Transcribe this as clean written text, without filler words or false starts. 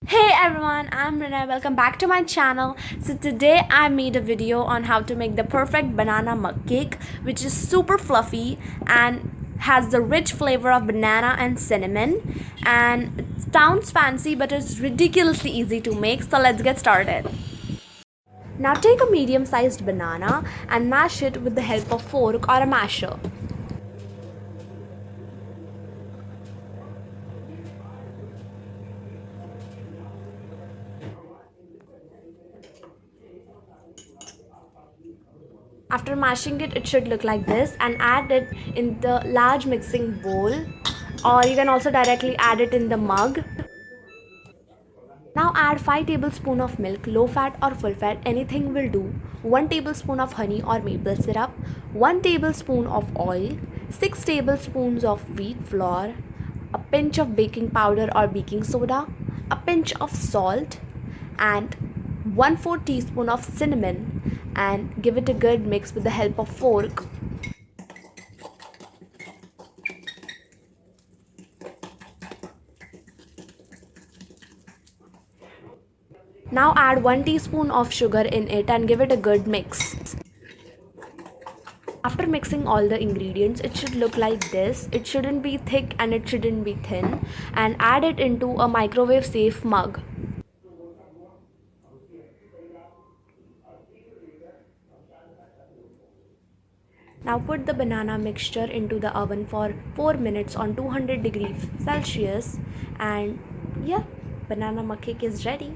Hey everyone, I'm Rina. Welcome back to my channel. So today I made a video on how to make the perfect banana mug cake, which is super fluffy and has the rich flavor of banana and cinnamon, and it sounds fancy but it's ridiculously easy to make. So let's get started. Now take a medium sized banana and mash it with the help of fork or a masher. After mashing it, it should look like this, and add it in the large mixing bowl, or you can also directly add it in the mug. Now add 5 tablespoons of milk, low fat or full fat, anything will do, 1 tablespoon of honey or maple syrup, 1 tablespoon of oil, 6 tablespoons of wheat flour, a pinch of baking powder or baking soda, a pinch of salt, and 1/4 teaspoon of cinnamon, and give it a good mix with the help of fork. Now add 1 teaspoon of sugar in it and give it a good mix. After mixing all the ingredients, it should look like this. It shouldn't be thick and it shouldn't be thin, and add it into a microwave safe mug. Now put the banana mixture into the oven for 4 minutes on 200 degrees Celsius, and yeah, banana mug cake is ready.